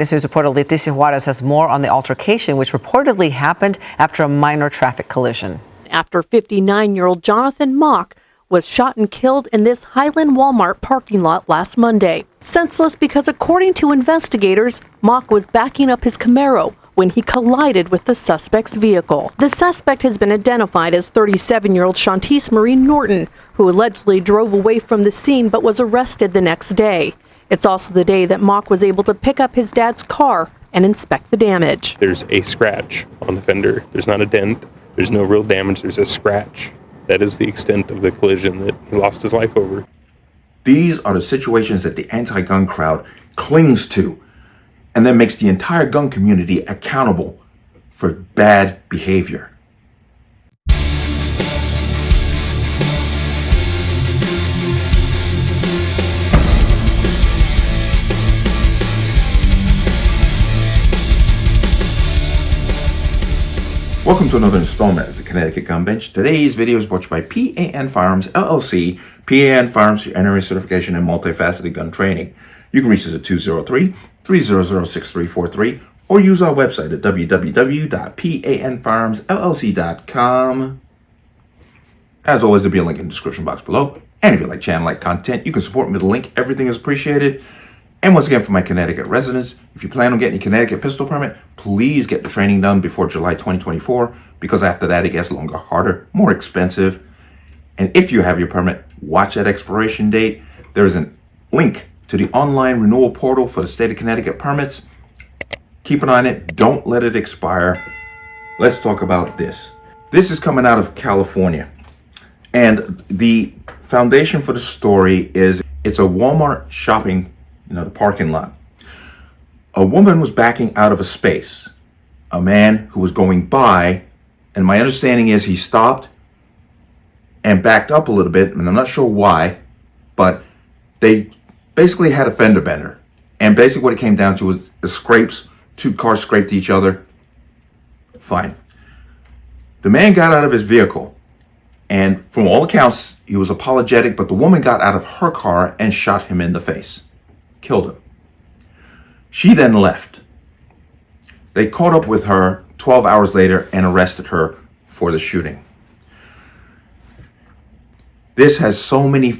This news reporter Leticia Juarez has more on the altercation, which reportedly happened after a minor traffic collision. After 59-year-old Jonathan Mock was shot and killed in this Highland Walmart parking lot last Monday. Senseless because, according to investigators, Mock was backing up his Camaro when he collided with the suspect's vehicle. The suspect has been identified as 37-year-old Shantice Marie Norton, who allegedly drove away from the scene but was arrested the next day. It's also the day that Mock was able to pick up his dad's car and inspect the damage. There's a scratch on the fender. There's not a dent. There's no real damage. There's a scratch. That is the extent of the collision that he lost his life over. These are the situations that the anti-gun crowd clings to and then makes the entire gun community accountable for bad behavior. Welcome to another installment of the Connecticut Gun Bench. Today's video is brought to you by P.A.N. Firearms, LLC. P.A.N. Firearms, your NRA certification and multifaceted gun training. You can reach us at 203-300-6343 or use our website at www.panfirearmsllc.com. As always, there'll be a link in the description box below. And if you like channel, like content, you can support me with a link. Everything is appreciated. And once again, for my Connecticut residents, if you plan on getting a Connecticut pistol permit, please get the training done before July 2024, because after that it gets longer, harder, more expensive. And if you have your permit, watch that expiration date. There is a link to the online renewal portal for the state of Connecticut permits. Keep an eye on it. Don't let it expire. Let's talk about this. This is coming out of California. And the foundation for the story is it's a Walmart shopping the parking lot. A woman was backing out of a space. A man who was going by, and my understanding is he stopped and backed up a little bit, and I'm not sure why, but they basically had a fender bender. And basically what it came down to was the scrapes. Two cars scraped each other. Fine. The man got out of his vehicle, and from all accounts, he was apologetic, but the woman got out of her car and shot him in the face. Killed him. She then left. They caught up with her 12 hours later and arrested her for the shooting. This has so many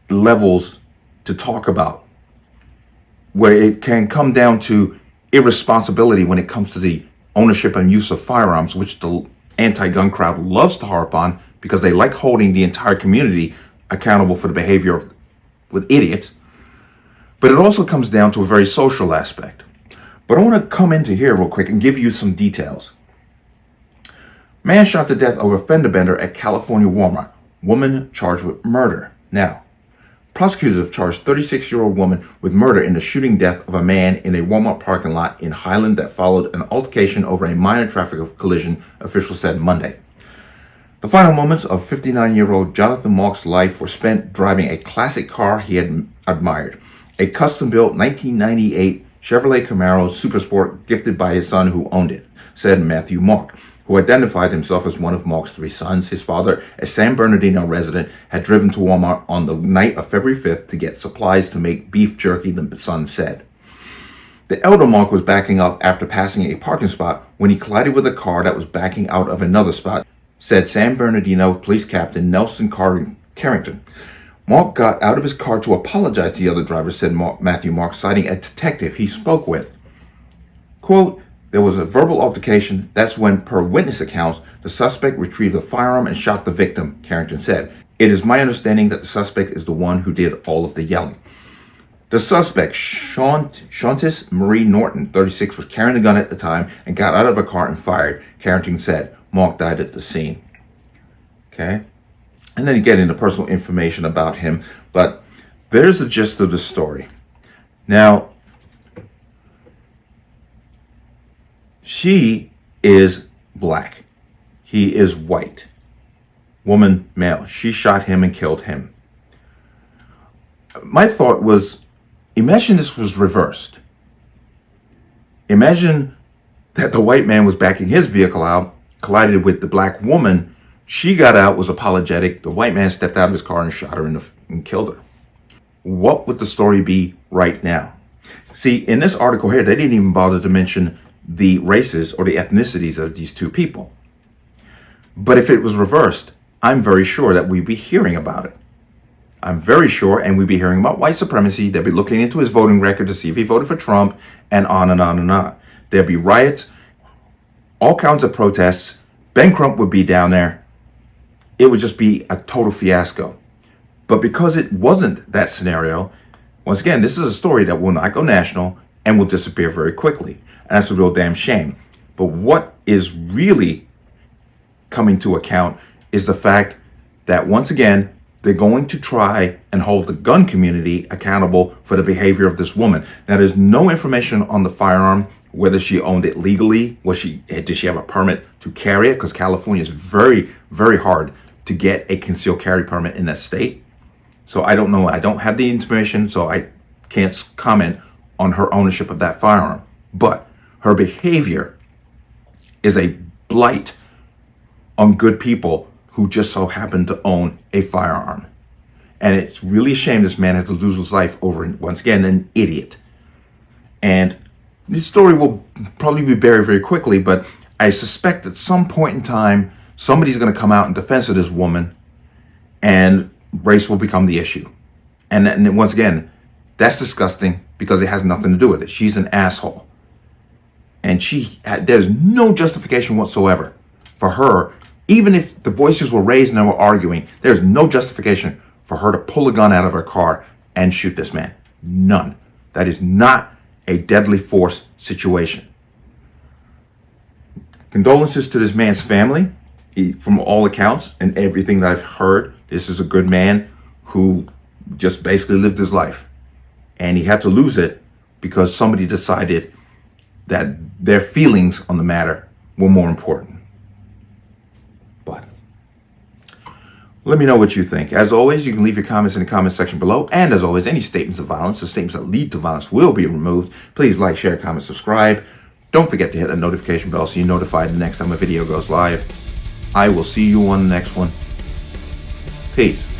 levels to talk about, where it can come down to irresponsibility when it comes to the ownership and use of firearms, which the anti-gun crowd loves to harp on because they like holding the entire community accountable for the behavior with idiots. But it also comes down to a very social aspect. But I want to come into here real quick and give you some details. Man shot to death over fender bender at California Walmart. Woman charged with murder. Now, prosecutors have charged 36-year-old woman with murder in the shooting death of a man in a Walmart parking lot in Highland that followed an altercation over a minor traffic collision, officials said Monday. The final moments of 59-year-old Jonathan Mock's life were spent driving a classic car he had admired. A custom-built 1998 Chevrolet Camaro Supersport gifted by his son who owned it, said Matthew Mock, who identified himself as one of Mock's three sons. His father, a San Bernardino resident, had driven to Walmart on the night of February 5th to get supplies to make beef jerky, the son said. The elder Mock was backing up after passing a parking spot when he collided with a car that was backing out of another spot, said San Bernardino Police Captain Nelson Carrington. Mock got out of his car to apologize to the other driver, said Matthew Mock, citing a detective he spoke with. Quote, there was a verbal altercation. That's when, per witness accounts, the suspect retrieved a firearm and shot the victim, Carrington said. It is my understanding that the suspect is the one who did all of the yelling. The suspect, Shantice Marie Norton, 36, was carrying a gun at the time and got out of a car and fired, Carrington said. Mock died at the scene. Okay? And then you get into personal information about him, but there's the gist of the story. Now, she is black. He is white. Woman, male. She shot him and killed him. My thought was, imagine this was reversed. Imagine that the white man was backing his vehicle out, collided with the black woman. She got out, was apologetic. The white man stepped out of his car and shot her and killed her. What would the story be right now? See, in this article here, they didn't even bother to mention the races or the ethnicities of these two people. But if it was reversed, I'm very sure that we'd be hearing about it. I'm very sure, and we'd be hearing about white supremacy. They'd be looking into his voting record to see if he voted for Trump, and on and on and on. There'd be riots, all kinds of protests. Ben Crump would be down there. It would just be a total fiasco. But because it wasn't that scenario, once again, this is a story that will not go national and will disappear very quickly. And that's a real damn shame. But what is really coming to account is the fact that, once again, they're going to try and hold the gun community accountable for the behavior of this woman. Now, there's no information on the firearm, whether she owned it legally. Did she have a permit to carry it? Because California is very, very hard to get a concealed carry permit in that state. So I don't know. I don't have the information, so I can't comment on her ownership of that firearm. But her behavior is a blight on good people who just so happen to own a firearm. And it's really a shame this man had to lose his life over, once again, an idiot. And this story will probably be buried very quickly, but I suspect at some point in time, somebody's going to come out in defense of this woman, and race will become the issue. And once again, that's disgusting because it has nothing to do with it. She's an asshole. And there's no justification whatsoever for her. Even if the voices were raised and they were arguing, there's no justification for her to pull a gun out of her car and shoot this man. None. That is not a deadly force situation. Condolences to this man's family. From all accounts and everything that I've heard, this is a good man who just basically lived his life. And he had to lose it because somebody decided that their feelings on the matter were more important. But let me know what you think. As always, you can leave your comments in the comment section below. And as always, any statements of violence or statements that lead to violence will be removed. Please like, share, comment, subscribe. Don't forget to hit the notification bell so you're notified the next time a video goes live. I will see you on the next one. Peace.